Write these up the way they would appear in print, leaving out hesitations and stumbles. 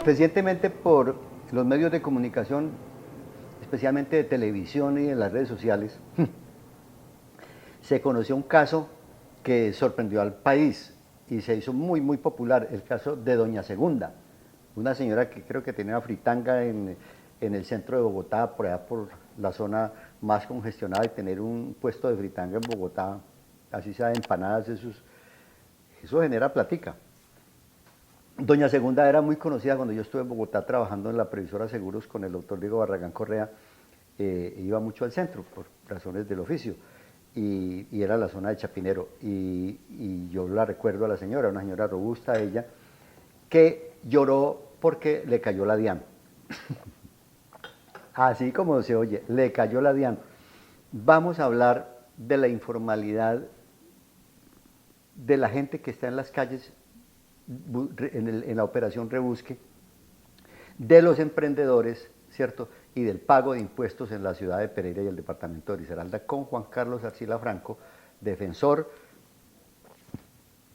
Recientemente por los medios de comunicación, especialmente de televisión y de las redes sociales, se conoció un caso que sorprendió al país y se hizo muy, muy popular, el caso de Doña Segunda, una señora que creo que tenía una fritanga en el centro de Bogotá, por allá por la zona más congestionada, y tener un puesto de fritanga en Bogotá, así sea de empanadas, eso genera platica. Doña Segunda era muy conocida cuando yo estuve en Bogotá trabajando en la Previsora Seguros con el doctor Diego Barragán Correa. Iba mucho al centro por razones del oficio y era la zona de Chapinero. Y yo la recuerdo a la señora, una señora robusta ella, que lloró porque le cayó la DIAN. Así como se oye, le cayó la DIAN. Vamos a hablar de la informalidad de la gente que está en las calles en la operación Rebusque, de los emprendedores, ¿cierto? Y del pago de impuestos en la ciudad de Pereira y el departamento de Risaralda, con Juan Carlos Arcila Franco, defensor,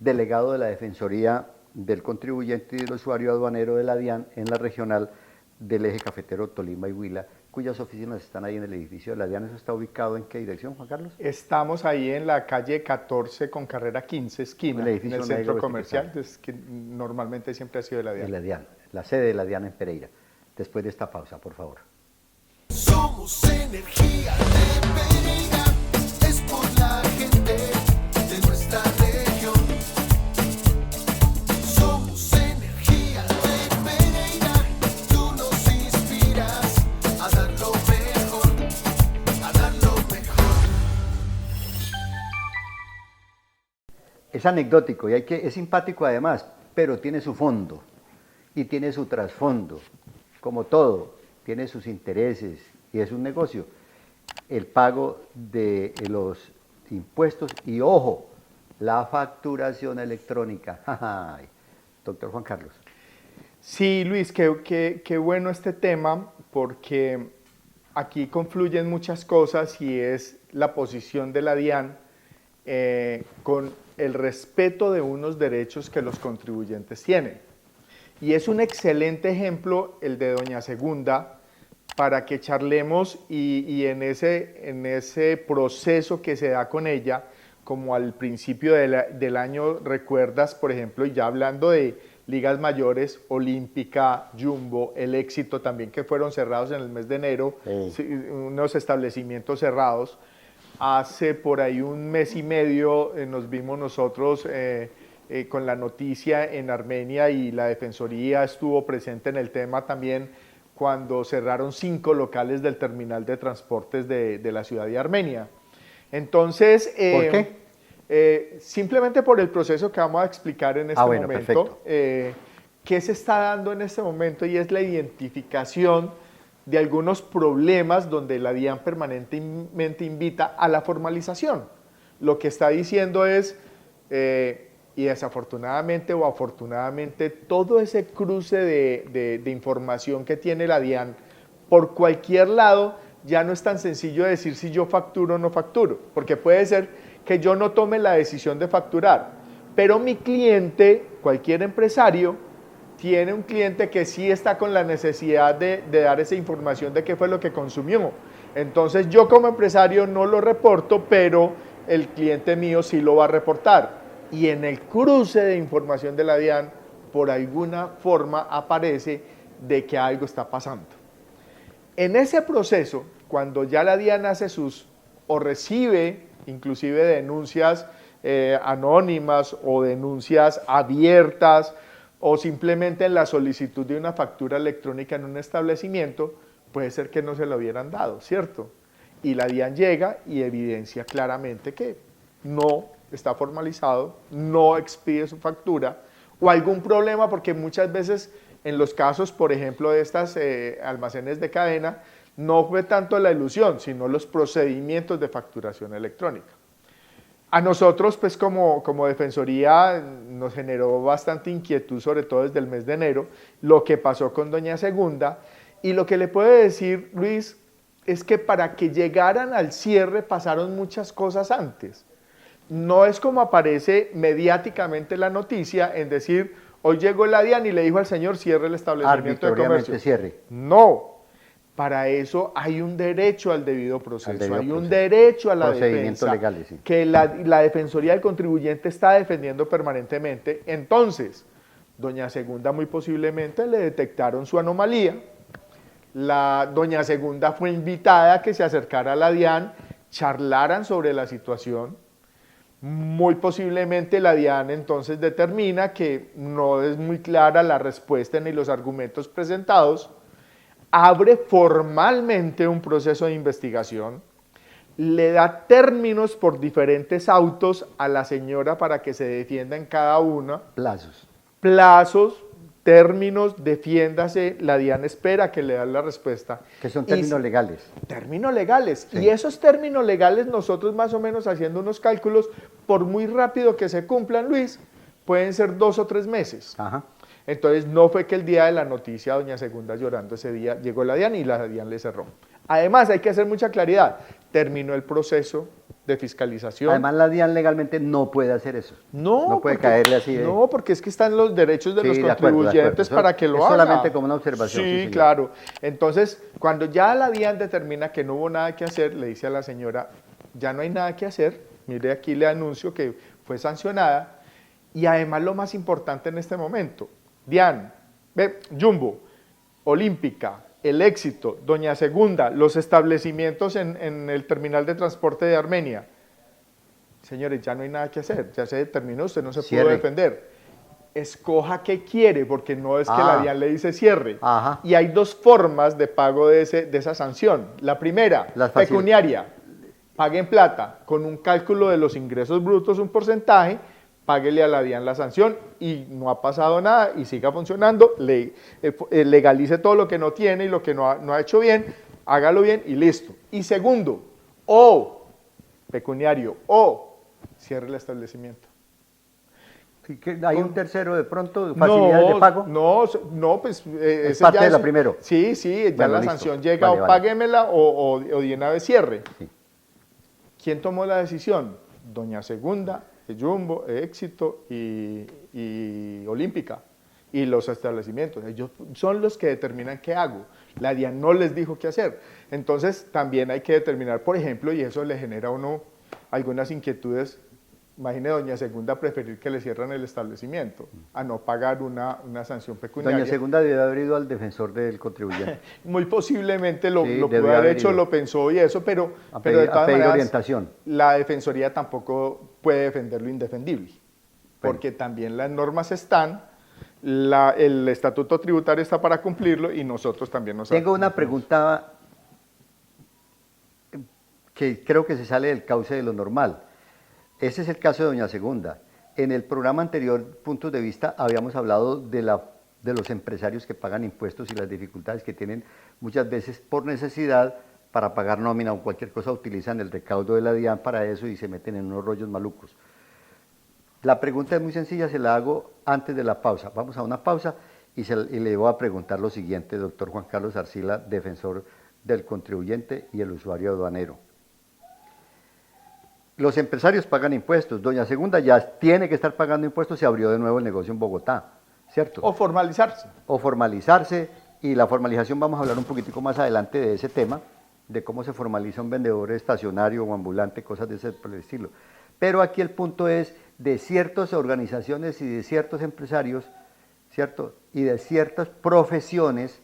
delegado de la Defensoría del Contribuyente y del Usuario Aduanero de la DIAN en la regional del eje cafetero Tolima y Huila, cuyas oficinas están ahí en el edificio de la DIAN. ¿Eso está ubicado en qué dirección, Juan Carlos? Estamos ahí en la calle 14 con carrera 15, esquina, en el centro comercial, que normalmente siempre ha sido de la DIAN. De la DIAN, la sede de la DIAN en Pereira. Después de esta pausa, por favor. Somos energía de Pereira, es por la gente de nuestra región. Somos energía de Pereira, tú nos inspiras a dar lo mejor, a dar lo mejor. Es anecdótico y es simpático además, pero tiene su fondo y tiene su trasfondo, como todo, tiene sus intereses y es un negocio. El pago de los impuestos y, ojo, la facturación electrónica. Ay, doctor Juan Carlos. Sí, Luis, qué bueno este tema, porque aquí confluyen muchas cosas y es la posición de la DIAN con el respeto de unos derechos que los contribuyentes tienen. Y es un excelente ejemplo el de Doña Segunda para que charlemos y en ese proceso que se da con ella, como al principio del año, recuerdas, por ejemplo, y ya hablando de ligas mayores, Olímpica, Jumbo, El Éxito también, que fueron cerrados en el mes de enero, sí, unos establecimientos cerrados. Hace por ahí un mes y medio nos vimos nosotros con la noticia en Armenia y la Defensoría estuvo presente en el tema también cuando cerraron 5 locales del terminal de transportes de la ciudad de Armenia. Entonces, ¿por qué? Simplemente por el proceso que vamos a explicar en este momento, ¿qué se está dando en este momento? Y es la identificación de algunos problemas donde la DIAN permanentemente invita a la formalización. Lo que está diciendo es, y desafortunadamente o afortunadamente, todo ese cruce de información que tiene la DIAN por cualquier lado, ya no es tan sencillo decir si yo facturo o no facturo, porque puede ser que yo no tome la decisión de facturar, pero mi cliente, cualquier empresario, tiene un cliente que sí está con la necesidad de dar esa información de qué fue lo que consumió. Entonces yo como empresario no lo reporto, pero el cliente mío sí lo va a reportar. Y en el cruce de información de la DIAN, por alguna forma aparece de que algo está pasando. En ese proceso, cuando ya la DIAN hace o recibe inclusive denuncias anónimas o denuncias abiertas, o simplemente en la solicitud de una factura electrónica en un establecimiento, puede ser que no se lo hubieran dado, ¿cierto? Y la DIAN llega y evidencia claramente que no está formalizado, no expide su factura, o algún problema, porque muchas veces en los casos, por ejemplo, de estas almacenes de cadena, no fue tanto la ilusión, sino los procedimientos de facturación electrónica. A nosotros, pues como Defensoría, nos generó bastante inquietud, sobre todo desde el mes de enero, lo que pasó con Doña Segunda, y lo que le puedo decir, Luis, es que para que llegaran al cierre pasaron muchas cosas antes. No es como aparece mediáticamente la noticia en decir, Hoy llegó la DIAN y le dijo al señor, cierre el establecimiento de Arbitrariamente comercio. cierre. No. Para eso hay un derecho al debido proceso, debido hay un proceso. derecho a la Procedimientos defensa, legales, sí. que la Defensoría del Contribuyente está defendiendo permanentemente. Entonces, doña Segunda muy posiblemente le detectaron su anomalía, doña Segunda fue invitada a que se acercara a la DIAN, charlaran sobre la situación. Muy posiblemente la DIAN entonces determina que no es muy clara la respuesta ni los argumentos presentados, abre formalmente un proceso de investigación, le da términos por diferentes autos a la señora para que se defienda en cada una, plazos, términos, defiéndase, la DIAN espera que le dan la respuesta. Que son términos legales. Términos legales. Sí. Y esos términos legales nosotros más o menos haciendo unos cálculos, por muy rápido que se cumplan, Luis, pueden ser 2 o 3 meses. Ajá. Entonces no fue que el día de la noticia doña Segunda llorando ese día llegó la DIAN y la DIAN le cerró. Además hay que hacer mucha claridad, terminó el proceso de fiscalización. Además la DIAN legalmente no puede hacer eso. No puede caerle así de... No, porque es que están los derechos de Sí, los de acuerdo, contribuyentes de acuerdo. para que lo Es haga. solamente como una observación. Sí, señor. claro. Entonces, cuando ya la DIAN determina que no hubo nada que hacer, le dice a la señora, ya no hay nada que hacer, mire aquí le anuncio que fue sancionada, y además lo más importante en este momento, DIAN, Jumbo, Olímpica, El Éxito, Doña Segunda, los establecimientos en el terminal de transporte de Armenia. Señores, ya no hay nada que hacer, ya se determinó, usted no se pudo defender. Escoja qué quiere, porque no es que la DIAN le dice cierre. Ajá. Y hay 2 formas de pago de esa sanción. La primera, pecuniaria, pague en plata, con un cálculo de los ingresos brutos, un porcentaje, páguele a la DIAN la sanción y no ha pasado nada y siga funcionando, legalice todo lo que no tiene y lo que no ha hecho bien, hágalo bien y listo. Y segundo, pecuniario, cierre el establecimiento. ¿Hay un tercero de pronto, facilidades de pago? No, pues... es parte de la primero. Sí, ya bueno, la listo. sanción llega, vale. Páguemela o de una vez cierre. Sí. ¿Quién tomó la decisión? Doña Segunda, Jumbo, Éxito y Olímpica y los establecimientos. Ellos son los que determinan qué hago. La DIAN no les dijo qué hacer. Entonces también hay que determinar, por ejemplo, y eso le genera a uno algunas inquietudes. Imagine doña Segunda preferir que le cierran el establecimiento a no pagar una sanción pecuniaria. Doña Segunda debió haber ido al defensor del contribuyente. Muy posiblemente lo Sí, pudo haber hecho, lo pensó y eso, pero de todas maneras, orientación. La Defensoría tampoco puede defender lo indefendible, porque también las normas están, el estatuto tributario está para cumplirlo y nosotros también nos Tengo una pregunta que creo que se sale del cauce de lo normal. Ese es el caso de doña Segunda. En el programa anterior, Puntos de Vista, habíamos hablado de los empresarios que pagan impuestos y las dificultades que tienen muchas veces por necesidad para pagar nómina o cualquier cosa, utilizan el recaudo de la DIAN para eso y se meten en unos rollos malucos. La pregunta es muy sencilla, se la hago antes de la pausa. Vamos a una pausa y le voy a preguntar lo siguiente, doctor Juan Carlos Arcila, defensor del contribuyente y el usuario aduanero. Los empresarios pagan impuestos, doña Segunda ya tiene que estar pagando impuestos, se abrió de nuevo el negocio en Bogotá, ¿cierto? O formalizarse. O formalizarse, y la formalización vamos a hablar un poquitico más adelante de ese tema, de cómo se formaliza un vendedor estacionario o ambulante, cosas de ese por el estilo. Pero aquí el punto es de ciertas organizaciones y de ciertos empresarios, ¿cierto? Y de ciertas profesiones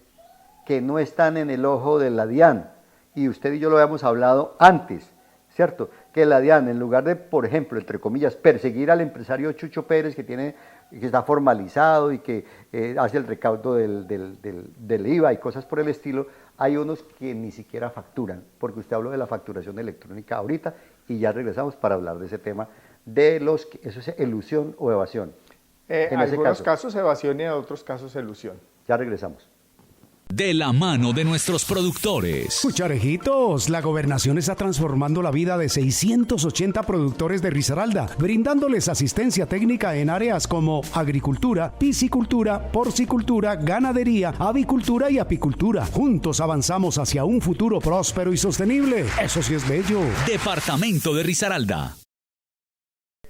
que no están en el ojo de la DIAN, y usted y yo lo habíamos hablado antes, ¿cierto? Que la DIAN, en lugar de, por ejemplo, entre comillas, perseguir al empresario Chucho Pérez, que está formalizado y que hace el recaudo del IVA y cosas por el estilo, hay unos que ni siquiera facturan, porque usted habló de la facturación electrónica ahorita y ya regresamos para hablar de ese tema, eso es elusión o evasión. En algunos casos evasión y en otros casos elusión. Ya regresamos. De la mano de nuestros productores. Cucharejitos, la gobernación está transformando la vida de 680 productores de Risaralda, brindándoles asistencia técnica en áreas como agricultura, piscicultura, porcicultura, ganadería, avicultura y apicultura. Juntos avanzamos hacia un futuro próspero y sostenible. Eso sí es bello. Departamento de Risaralda.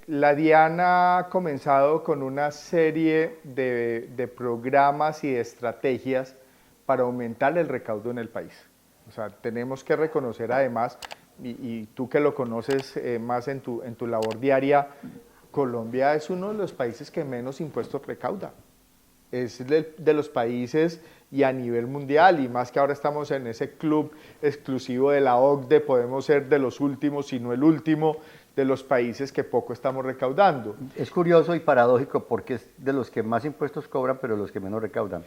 la DIAN ha comenzado con una serie de programas y de estrategias para aumentar el recaudo en el país. O sea, tenemos que reconocer además, y tú que lo conoces más en tu labor diaria, Colombia es uno de los países que menos impuestos recauda. Es de los países y a nivel mundial, y más que ahora estamos en ese club exclusivo de la OCDE, podemos ser de los últimos, si no el último, de los países que poco estamos recaudando. Es curioso y paradójico porque es de los que más impuestos cobran, pero los que menos recaudan.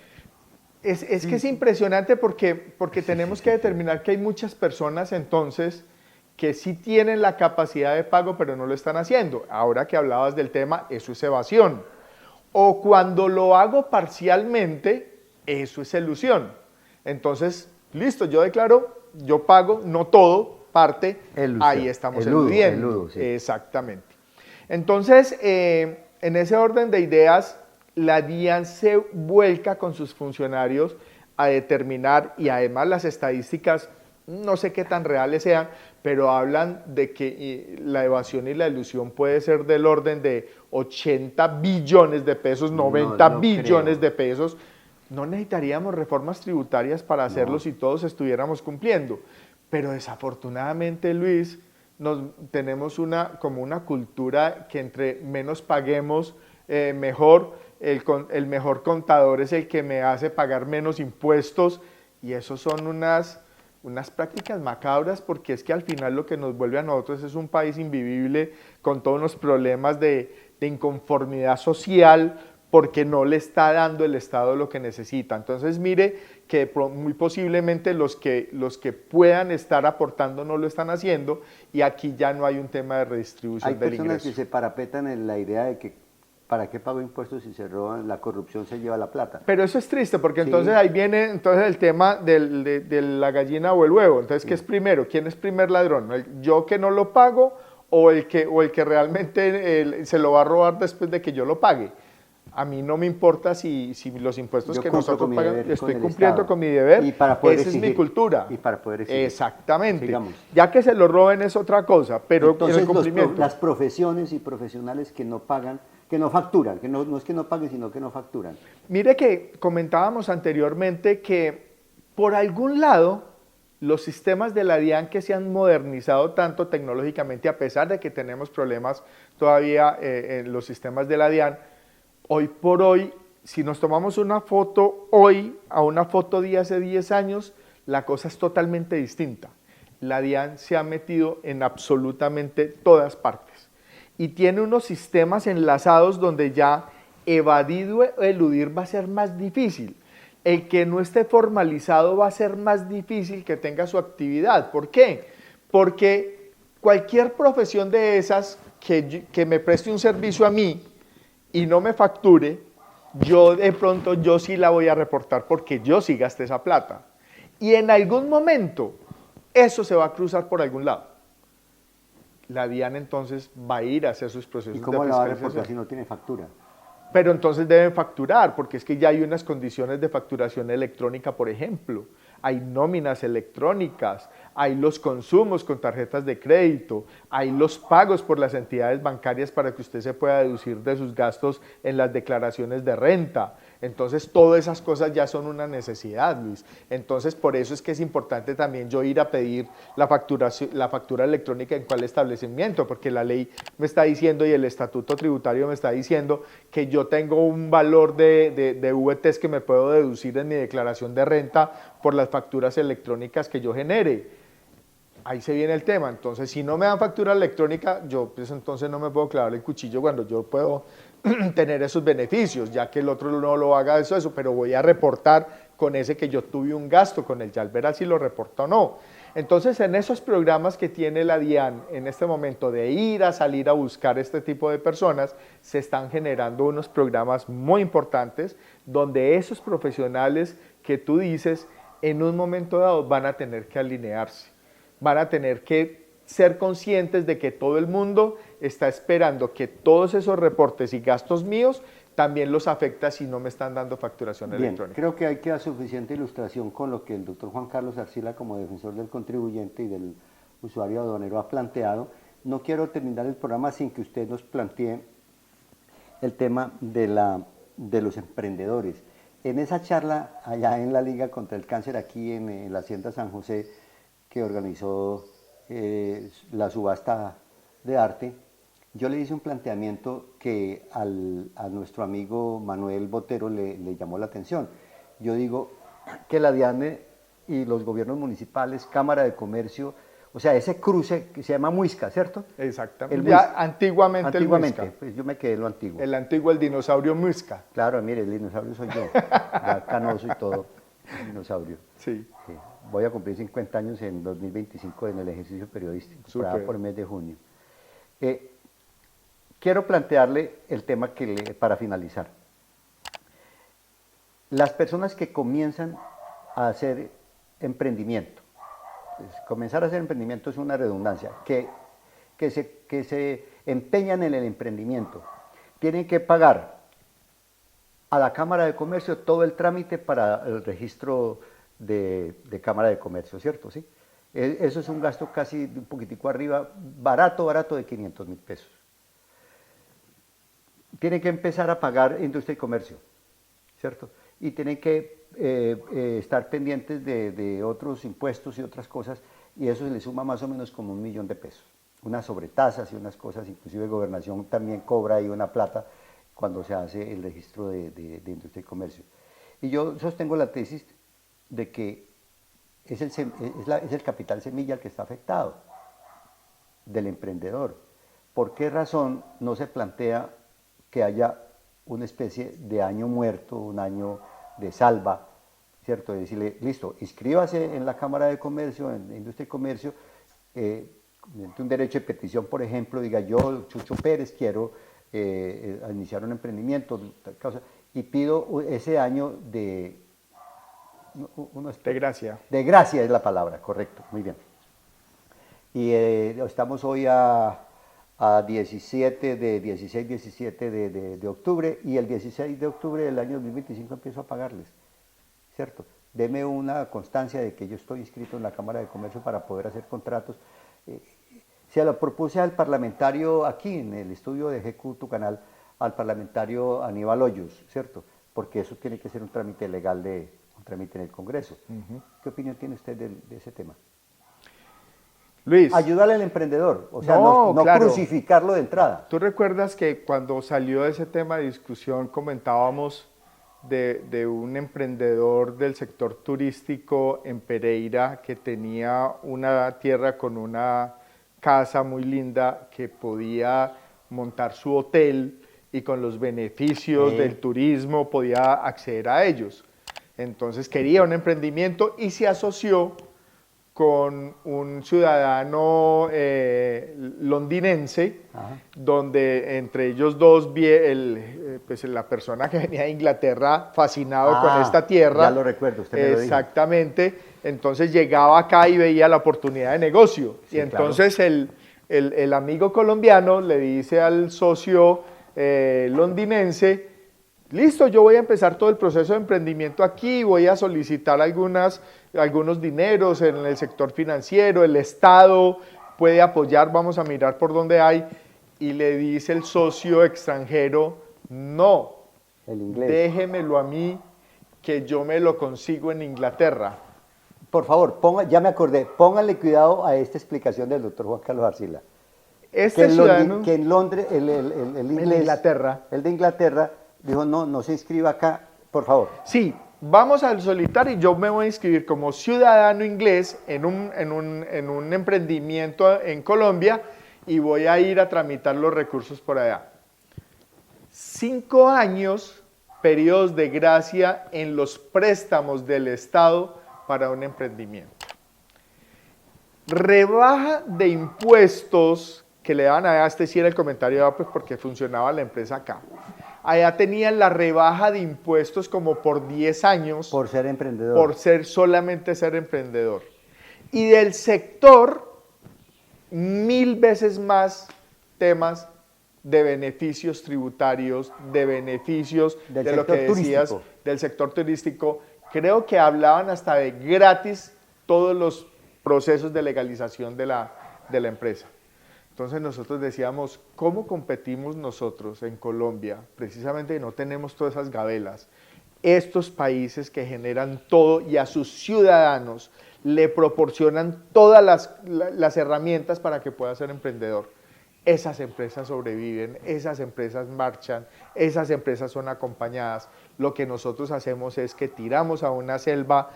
Es que es impresionante porque tenemos que determinar que hay muchas personas entonces que sí tienen la capacidad de pago, pero no lo están haciendo. Ahora que hablabas del tema, eso es evasión. O cuando lo hago parcialmente, eso es elusión. Entonces, listo, yo declaro, yo pago, no todo, parte, Elusión. ahí estamos eludiendo. Eludo, sí. Exactamente. Entonces, en ese orden de ideas, la DIAN se vuelca con sus funcionarios a determinar, y además las estadísticas, no sé qué tan reales sean, pero hablan de que la evasión y la elusión puede ser del orden de 80 billones de pesos, 90 no billones creo. de pesos. No necesitaríamos reformas tributarias para hacerlo si todos estuviéramos cumpliendo. Pero desafortunadamente, Luis, tenemos como una cultura que entre menos paguemos, mejor. El mejor contador es el que me hace pagar menos impuestos, y eso son unas prácticas macabras, porque es que al final lo que nos vuelve a nosotros es un país invivible con todos los problemas de inconformidad social, porque no le está dando el Estado lo que necesita. Entonces mire que muy posiblemente los que puedan estar aportando no lo están haciendo, y aquí ya no hay un tema de redistribución del ingreso. Hay personas que se parapetan en la idea de que ¿para qué pago impuestos si se roban? La corrupción se lleva la plata. Pero eso es triste, porque Sí. entonces ahí viene el tema de la gallina o el huevo. Entonces, ¿qué es primero? ¿Quién es primer ladrón? ¿Yo que no lo pago, o el que realmente se lo va a robar después de que yo lo pague? A mí no me importa si los impuestos Yo que cumplo nosotros con mi pagamos, deber estoy con el cumpliendo Estado. con mi deber, Y para poder esa es mi exigir. cultura. Y para poder exigir. Exactamente. Sigamos. Ya que se lo roben es otra cosa, pero Entonces, el cumplimiento. las profesiones y profesionales que no pagan, que no facturan, que no es que no paguen, sino que no facturan. Mire que comentábamos anteriormente que por algún lado los sistemas de la DIAN que se han modernizado tanto tecnológicamente, a pesar de que tenemos problemas todavía en los sistemas de la DIAN, hoy por hoy, si nos tomamos una foto hoy a una foto de hace 10 años, la cosa es totalmente distinta. La DIAN se ha metido en absolutamente todas partes y tiene unos sistemas enlazados donde ya evadir o eludir va a ser más difícil. El que no esté formalizado va a ser más difícil que tenga su actividad. ¿Por qué? Porque cualquier profesión de esas que me preste un servicio a mí y no me facture, yo de pronto yo sí la voy a reportar porque yo sí gasté esa plata. Y en algún momento eso se va a cruzar por algún lado. La DIAN entonces va a ir a hacer sus procesos ¿Y de cómo la va a fiscalización. reportar si no tiene factura? Pero entonces deben facturar, porque es que ya hay unas condiciones de facturación electrónica, por ejemplo. Hay nóminas electrónicas, hay los consumos con tarjetas de crédito, hay los pagos por las entidades bancarias para que usted se pueda deducir de sus gastos en las declaraciones de renta. Entonces, todas esas cosas ya son una necesidad, Luis. Entonces, por eso es que es importante también yo ir a pedir la factura electrónica en cuál establecimiento, porque la ley me está diciendo y el estatuto tributario me está diciendo que yo tengo un valor de VTs que me puedo deducir en mi declaración de renta por las facturas electrónicas que yo genere. Ahí se viene el tema. Entonces, si no me dan factura electrónica, yo pues entonces no me puedo clavar el cuchillo cuando yo puedo tener esos beneficios, ya que el otro no lo haga eso, pero voy a reportar con ese que yo tuve un gasto con él, ya al ver si lo reporta o no. Entonces, en esos programas que tiene la DIAN en este momento de ir a salir a buscar este tipo de personas, se están generando unos programas muy importantes donde esos profesionales que tú dices, en un momento dado van a tener que alinearse, van a tener que ser conscientes de que todo el mundo está esperando que todos esos reportes y gastos míos también los afecta si no me están dando facturación Bien, electrónica. creo que hay que dar suficiente ilustración con lo que el doctor Juan Carlos Arcila, como defensor del contribuyente y del usuario aduanero, ha planteado. no quiero terminar el programa sin que usted nos plantee el tema de los emprendedores. En esa charla allá en la Liga contra el Cáncer, aquí en la Hacienda San José, que organizó la subasta de arte, yo le hice un planteamiento que a nuestro amigo Manuel Botero le llamó la atención. Yo digo que la DIANE y los gobiernos municipales, Cámara de Comercio, o sea, ese cruce que se llama Muisca, ¿cierto? Exactamente. El Ya Muisca. antiguamente el Muisca. Pues yo me quedé en lo antiguo. El antiguo, el dinosaurio Muisca. Claro, mire, el dinosaurio soy yo, ya canoso y todo, el dinosaurio. Sí. Sí. Voy a cumplir 50 años en 2025 en el ejercicio periodístico, por allá Súper. por el mes de junio. Quiero plantearle el tema para finalizar. Las personas que comienzan a hacer emprendimiento, pues, comenzar a hacer emprendimiento es una redundancia, que se empeñan en el emprendimiento, tienen que pagar a la Cámara de Comercio todo el trámite para el registro de Cámara de Comercio, ¿cierto? ¿Sí? Eso es un gasto casi un poquitico arriba, barato de 500.000 pesos. Tienen que empezar a pagar industria y comercio, ¿cierto? Y tienen que estar pendientes de otros impuestos y otras cosas, y eso se le suma más o menos como 1 millón de pesos. Unas sobretasas y unas cosas, inclusive Gobernación también cobra ahí una plata cuando se hace el registro de industria y comercio. Y yo sostengo la tesis de que es el capital semilla el que está afectado, del emprendedor. ¿Por qué razón no se plantea que haya una especie de año muerto, un año de salva, ¿cierto? De decirle, listo, inscríbase en la Cámara de Comercio, en Industria y Comercio, mediante un derecho de petición, por ejemplo, diga yo, Chucho Pérez, quiero iniciar un emprendimiento, tal cosa, y pido ese año de gracia. De gracia es la palabra, correcto, muy bien. Y estamos hoy a 16, 17 de octubre, y el 16 de octubre del año 2025 empiezo a pagarles, ¿cierto? Deme una constancia de que yo estoy inscrito en la Cámara de Comercio para poder hacer contratos. Se lo propuse al parlamentario aquí, en el estudio de GQ, tu canal, al parlamentario Aníbal Hoyos, ¿cierto? Porque eso tiene que ser un trámite legal, un trámite en el Congreso. ¿Qué opinión tiene usted de ese tema? Luis. Ayudarle al emprendedor, o sea, No, no claro. crucificarlo de entrada. ¿Tú recuerdas que cuando salió ese tema de discusión comentábamos de un emprendedor del sector turístico en Pereira que tenía una tierra con una casa muy linda que podía montar su hotel y con los beneficios del turismo podía acceder a ellos? Entonces quería un emprendimiento y se asoció con un ciudadano londinense, donde entre ellos dos pues la persona que venía de Inglaterra fascinado con esta tierra. Ya lo recuerdo, usted me lo dijo. Exactamente, entonces llegaba acá y veía la oportunidad de negocio. Sí, y entonces el amigo colombiano le dice al socio londinense, listo, yo voy a empezar todo el proceso de emprendimiento aquí, voy a solicitar algunos dineros en el sector financiero, el Estado puede apoyar, vamos a mirar por dónde hay. Y le dice el socio extranjero, no, El inglés. déjemelo a mí, que yo me lo consigo en Inglaterra. Por favor, ya me acordé, pónganle cuidado a esta explicación del doctor Juan Carlos Arcila. Este ciudadano Que en Londres, el inglés, Inglaterra. el de Inglaterra, dijo, no se inscriba acá, por favor. Sí, vamos a solicitar y yo me voy a inscribir como ciudadano inglés en un emprendimiento en Colombia y voy a ir a tramitar los recursos por allá. 5 años, periodos de gracia en los préstamos del Estado para un emprendimiento. Rebaja de impuestos que le daban a este, sí era el comentario, pues porque funcionaba la empresa acá. Allá tenían la rebaja de impuestos como por 10 años. Por ser emprendedor. Por solamente ser emprendedor. Y del sector, 1000 veces más temas de beneficios tributarios, de beneficios Del de lo que sector decías, turístico. del sector turístico. Creo que hablaban hasta de gratis todos los procesos de legalización de la empresa. Entonces nosotros decíamos, ¿cómo competimos nosotros en Colombia? Precisamente no tenemos todas esas gabelas. Estos países que generan todo y a sus ciudadanos le proporcionan todas las herramientas para que pueda ser emprendedor. Esas empresas sobreviven, esas empresas marchan, esas empresas son acompañadas. Lo que nosotros hacemos es que tiramos a una selva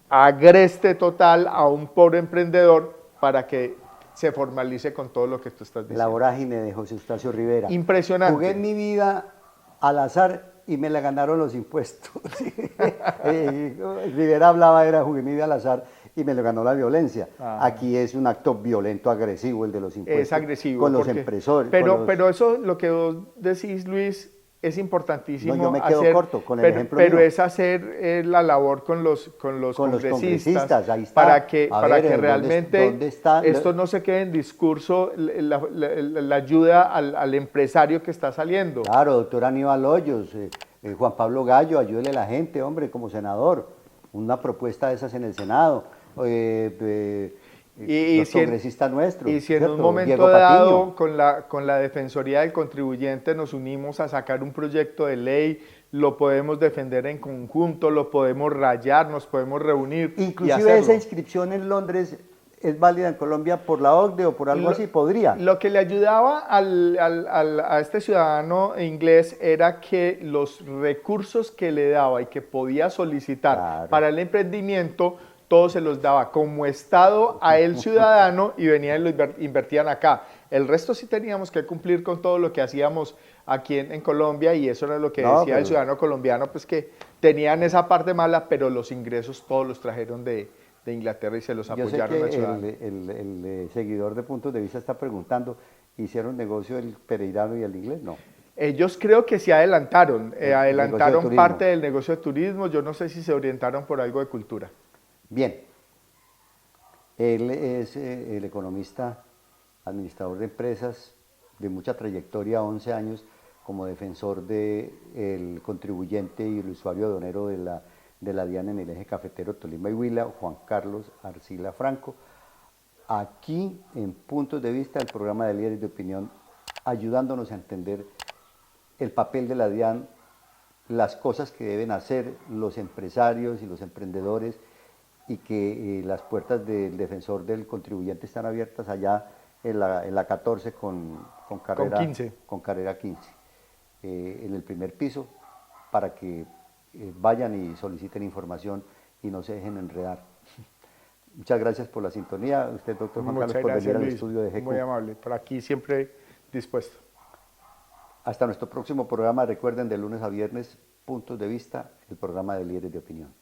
agreste total a un pobre emprendedor para que se formalice con todo lo que tú estás diciendo. La vorágine de José Eustacio Rivera. Impresionante. Jugué en mi vida al azar y me la ganaron los impuestos. Rivera hablaba, jugué mi vida al azar y me lo ganó la violencia. Ajá. Aquí es un acto violento, agresivo el de los impuestos. Es agresivo. Con los empresores. Pero eso, lo que vos decís, Luis, es importantísimo. No, yo me quedo corto con el ejemplo Pero mío. es hacer la labor con los congresistas, ahí está. para que ¿dónde realmente está? esto no se quede en discurso, la ayuda al empresario que está saliendo. Claro, doctor Aníbal Hoyos, Juan Pablo Gallo, ayúdele a la gente, hombre, como senador. Una propuesta de esas en el Senado. Los congresistas nuestros. Y si en ¿cierto? un momento Diego dado Patiño. con la Defensoría del Contribuyente nos unimos a sacar un proyecto de ley, lo podemos defender en conjunto, lo podemos rayar, nos podemos reunir y Inclusive hacerlo. esa inscripción en Londres es válida en Colombia por la OCDE o por algo así, podría. Lo que le ayudaba a este ciudadano inglés era que los recursos que le daba y que podía solicitar Claro. para el emprendimiento, todos se los daba como Estado a el ciudadano y venían y lo invertían acá. El resto sí teníamos que cumplir con todo lo que hacíamos aquí en Colombia y eso era lo que decía el ciudadano colombiano, pues que tenían esa parte mala, pero los ingresos todos los trajeron de Inglaterra y se los Yo sé apoyaron al que ciudadano. el seguidor de Puntos de Vista está preguntando, ¿hicieron negocio el pereirano y el inglés? No. Ellos creo que sí adelantaron, negocio de adelantaron turismo. parte del negocio de turismo, yo no sé si se orientaron por algo de cultura. Bien. Él es el economista, administrador de empresas de mucha trayectoria, 11 años como defensor del contribuyente y el usuario aduanero de la DIAN en el eje cafetero Tolima y Huila, Juan Carlos Arcila Franco. Aquí en Puntos de Vista, el programa de líderes de opinión, ayudándonos a entender el papel de la DIAN, las cosas que deben hacer los empresarios y los emprendedores y que las puertas del defensor del contribuyente están abiertas allá en la 14 con carrera 15. Con carrera 15, en el primer piso, para que vayan y soliciten información y no se dejen enredar. Muchas gracias por la sintonía. Usted, doctor Juan Carlos, por venir al Luis. estudio de GECO. Muy amable, por aquí siempre dispuesto. Hasta nuestro próximo programa. Recuerden, de lunes a viernes, Puntos de Vista, el programa de líderes de opinión.